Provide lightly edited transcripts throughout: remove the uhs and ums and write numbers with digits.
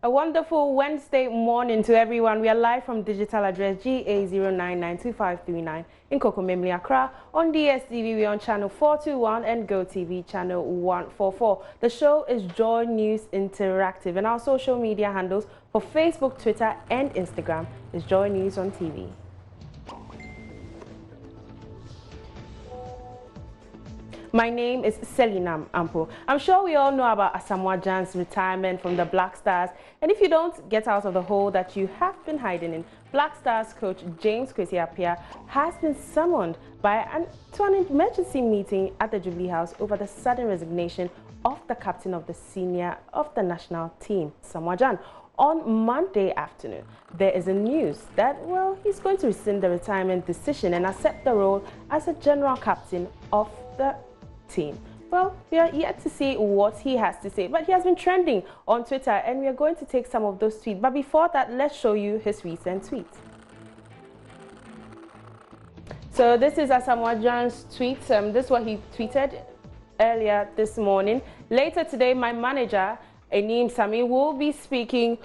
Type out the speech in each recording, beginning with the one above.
A wonderful Wednesday morning to everyone. We are live from digital address GA0992539 in Kokomemli, Accra. On DSTV, we are on channel 421 and GoTV channel 144. The show is Joy News Interactive, and our social media handles for Facebook, Twitter, and Instagram is Joy News on TV. My name is Selina Ampo. I'm sure we all know about Asamoah Gyan's retirement from the Black Stars. And if you don't, get out of the hole that you have been hiding in. Black Stars coach James Kwesi Appiah has been summoned to an emergency meeting at the Jubilee House over the sudden resignation of the captain of the national team, Asamoah Gyan. On Monday afternoon, there is a news that, well, he's going to rescind the retirement decision and accept the role as a general captain of the team. Well, we are yet to see what he has to say, but he has been trending on Twitter, and we are going to take some of those tweets. But before that, let's show you his recent tweet. So this is Asamoah Gyan's tweet. This is what he tweeted earlier this morning. Later today, my manager, Enim Sami, will be speaking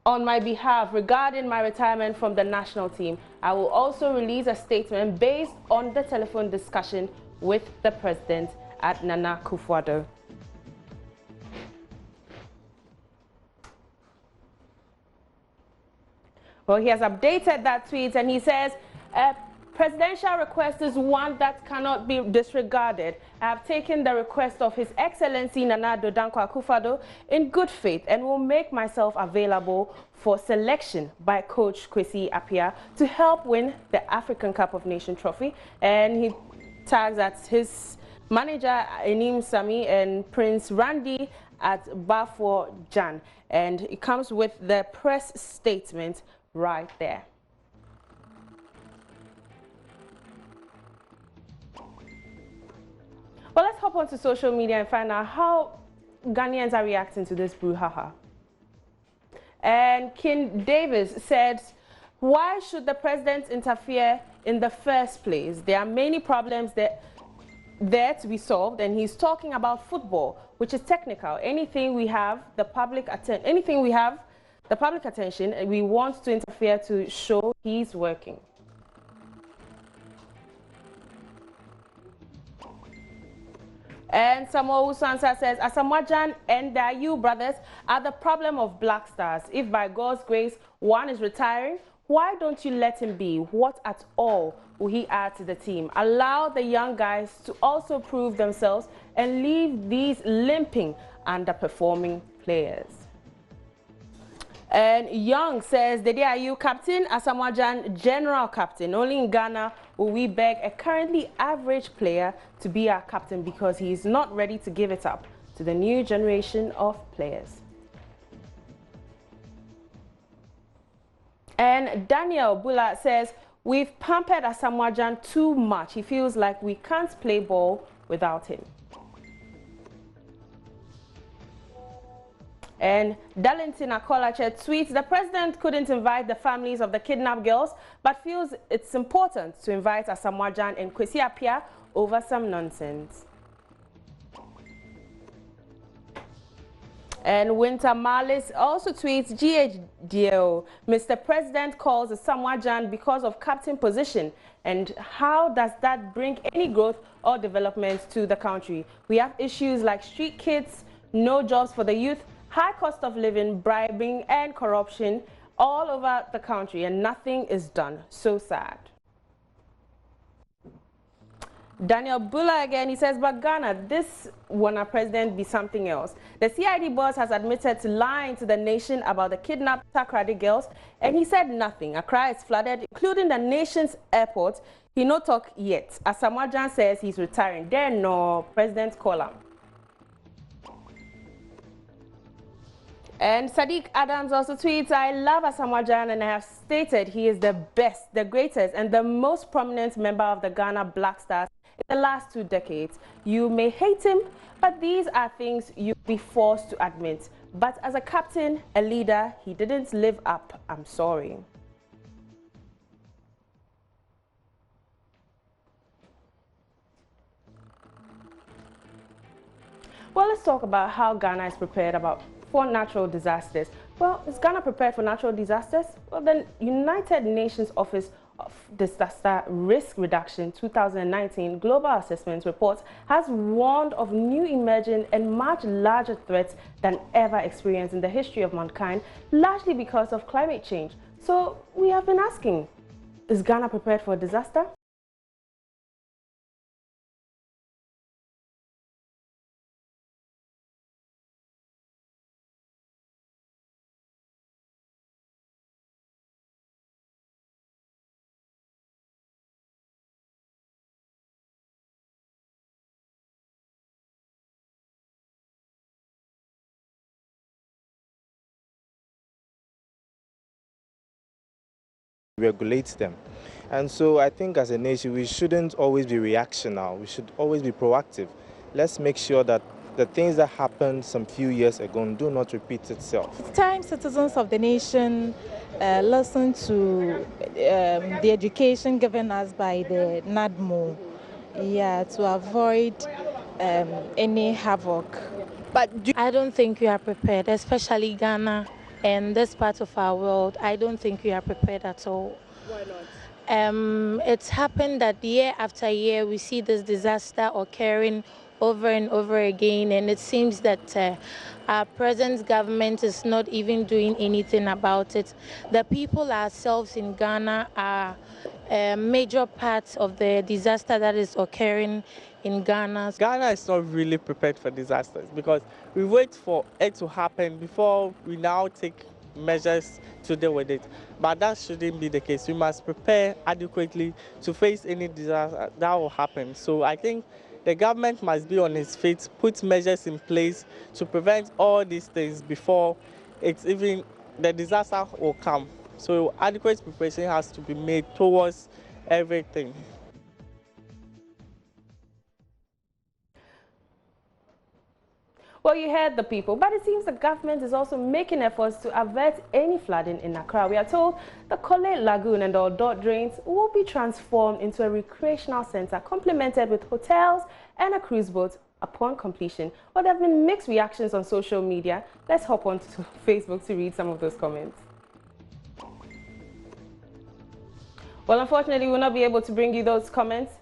on my behalf regarding my retirement from the national team. I will also release a statement based on the telephone discussion with the president at Nana Akufo-Addo. Well, he has updated that tweet, and he says, presidential request is one that cannot be disregarded. I have taken the request of His Excellency Nana Akufo-Addo in good faith and will make myself available for selection by Coach Kwesi Appiah to help win the African Cup of Nations trophy. And he tags at his manager Enim Sami and Prince Randy at Bafo Gyan, and it comes with the press statement right there. Well, let's hop onto social media and find out how Ghanaians are reacting to this brouhaha. And King Davis said, why should the president interfere in the first place? There are many problems there to be solved, and he's talking about football, which is technical. Anything we have the public attention, we want to interfere to show he's working. And Samuel Usansa says, Asamoah Gyan and the Ayu brothers are the problem of Black Stars. If by God's grace one is retiring, why don't you let him be? What at all will he add to the team? Allow the young guys to also prove themselves and leave these limping, underperforming players. And Young says, Dede Ayu captain, Asamoah Gyan general captain. Only in Ghana will we beg a currently average player to be our captain because he is not ready to give it up to the new generation of players. And Daniel Bula says, we've pampered Asamoah Gyan too much. He feels like we can't play ball without him. And Darlington Akolache tweets, the president couldn't invite the families of the kidnapped girls, but feels it's important to invite Asamoah Gyan and Kwesi Appiah over some nonsense. And Winter Marlis also tweets, GHDO, Mr. President calls Asamoah Gyan because of captain position. And how does that bring any growth or development to the country? We have issues like street kids, no jobs for the youth, high cost of living, bribing, and corruption all over the country, and nothing is done. So sad. Daniel Bula again, he says, but Ghana, this wanna president be something else. The CID boss has admitted to lying to the nation about the kidnapped Accra girls, and he said nothing. Accra is flooded, including the nation's airport. He no talk yet. Asamoah Gyan says he's retiring. There no president call him. And Sadiq Adams also tweets, I love Asamoah Gyan and I have stated he is the best, the greatest, and the most prominent member of the Ghana Black Stars in the last 2 decades. You may hate him, but these are things you'll be forced to admit. But as a captain, a leader, he didn't live up. I'm sorry. Well, let's talk about how Ghana is prepared for natural disasters. Well, is Ghana prepared for natural disasters? Well, the United Nations Office of Disaster Risk Reduction 2019 Global Assessment Report has warned of new emerging and much larger threats than ever experienced in the history of mankind, largely because of climate change. So we have been asking, is Ghana prepared for a disaster? Regulate them. And so I think as a nation, we shouldn't always be reactionary. We should always be proactive. Let's make sure that the things that happened some few years ago do not repeat itself. It's time citizens of the nation listen to the education given us by the NADMO, to avoid any havoc. But I don't think we are prepared, especially Ghana and this part of our world. I don't think we are prepared at all. Why not? It's happened that year after year we see this disaster occurring over and over again, and it seems that our present government is not even doing anything about it. The people ourselves in Ghana are a major part of the disaster that is occurring in Ghana. Ghana is not really prepared for disasters because we wait for it to happen before we now take measures to deal with it. But that shouldn't be the case. We must prepare adequately to face any disaster that will happen. So I think the government must be on its feet, put measures in place to prevent all these things before the disaster will come. So adequate preparation has to be made towards everything. Well, you heard the people, but it seems the government is also making efforts to avert any flooding in Accra. We are told the Accra Lagoon and the Odo drains will be transformed into a recreational center, complemented with hotels and a cruise boat upon completion. Well, there have been mixed reactions on social media. Let's hop on to Facebook to read some of those comments. Well, unfortunately, we will not be able to bring you those comments.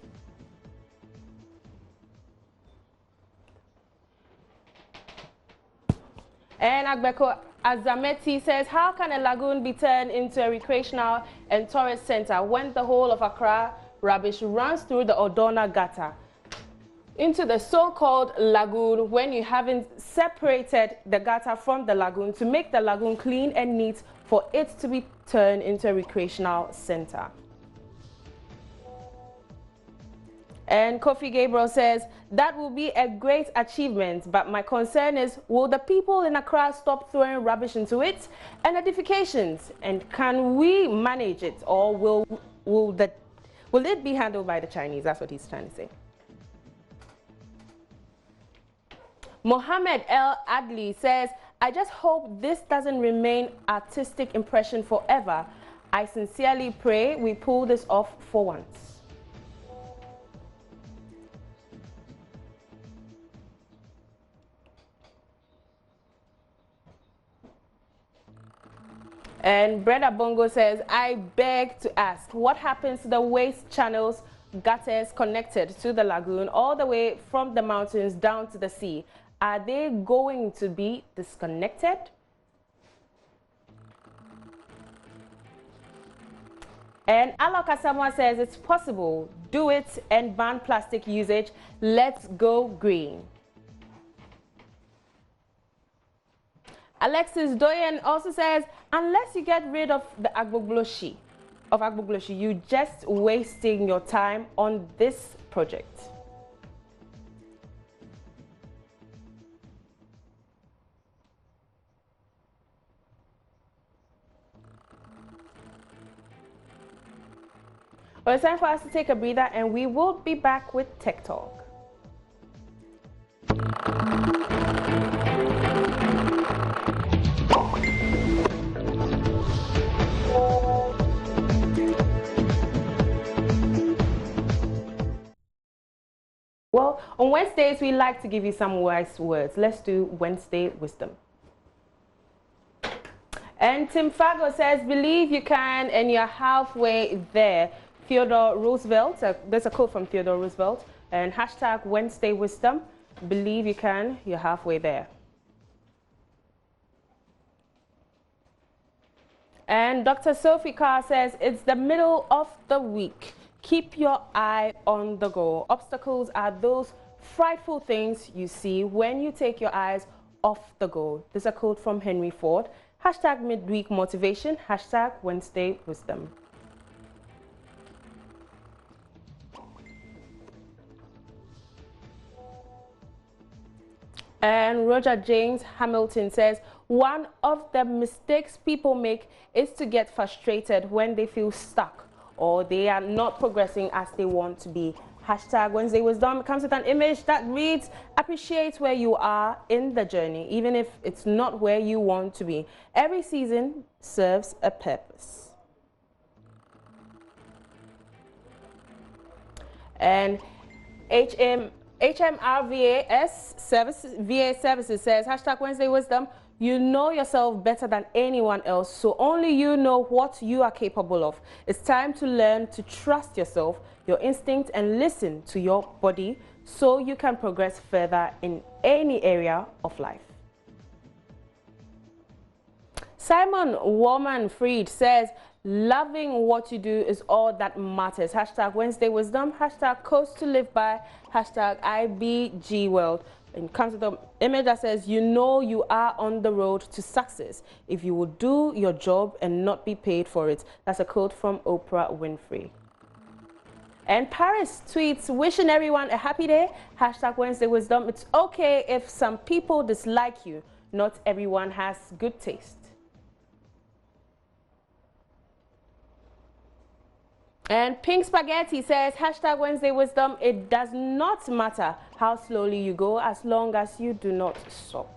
And Agbeko Azameti says, how can a lagoon be turned into a recreational and tourist center when the whole of Accra rubbish runs through the Odona Gutter into the so-called lagoon when you haven't separated the gutter from the lagoon to make the lagoon clean and neat for it to be turned into a recreational center? And Kofi Gabriel says, that will be a great achievement, but my concern is, will the people in Accra stop throwing rubbish into it and edifications? And can we manage it, or will it be handled by the Chinese? That's what he's trying to say. Mohammed El Adli says, I just hope this doesn't remain artistic impression forever. I sincerely pray we pull this off for once. And Brenda Bongo says, I beg to ask, what happens to the waste channels, gutters connected to the lagoon all the way from the mountains down to the sea? Are they going to be disconnected? And Alok Asamoah says, it's possible. Do it and ban plastic usage. Let's go green. Alexis Doyen also says, unless you get rid of the Agbogloshi, you're just wasting your time on this project. Well, it's time for us to take a breather, and we will be back with Tech Talk. Well, on Wednesdays, we like to give you some wise words. Let's do Wednesday Wisdom. And Tim Fago says, believe you can and you're halfway there. Theodore Roosevelt, there's a quote from Theodore Roosevelt. And hashtag Wednesday Wisdom, believe you can, you're halfway there. And Dr. Sophie Carr says, it's the middle of the week. Keep your eye on the goal. Obstacles are those frightful things you see when you take your eyes off the goal. This is a quote from Henry Ford. Hashtag midweek motivation. Hashtag Wednesday wisdom. And Roger James Hamilton says, one of the mistakes people make is to get frustrated when they feel stuck or they are not progressing as they want to be. Hashtag Wednesday Wisdom comes with an image that reads, appreciate where you are in the journey, even if it's not where you want to be. Every season serves a purpose. And HMRVAS VA Services says, hashtag Wednesday Wisdom, you know yourself better than anyone else, so only you know what you are capable of. It's time to learn to trust yourself, your instinct, and listen to your body so you can progress further in any area of life. Simon Woman-Fried says, loving what you do is all that matters. Hashtag Wednesday Wisdom, hashtag Coast to Live By, hashtag IBG World. And comes with the image that says, you know you are on the road to success if you will do your job and not be paid for it. That's a quote from Oprah Winfrey. And Paris tweets, wishing everyone a happy day. Hashtag Wednesday Wisdom. It's okay if some people dislike you. Not everyone has good taste. And Pink Spaghetti says, hashtag Wednesday Wisdom, it does not matter how slowly you go as long as you do not stop.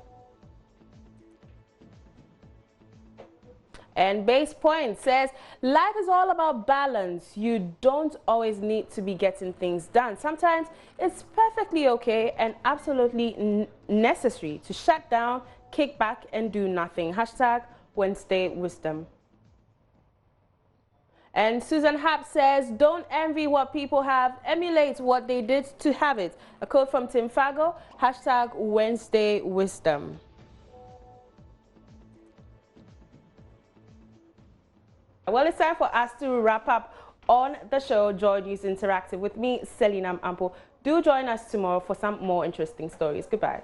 And Base Point says, life is all about balance. You don't always need to be getting things done. Sometimes it's perfectly okay and absolutely necessary to shut down, kick back, and do nothing. Hashtag Wednesday Wisdom. And Susan Happ says, don't envy what people have, emulate what they did to have it. A quote from Tim Fago, hashtag Wednesday Wisdom. Well, it's time for us to wrap up on the show, Joy News Interactive, with me, Selina Ampo. Do join us tomorrow for some more interesting stories. Goodbye.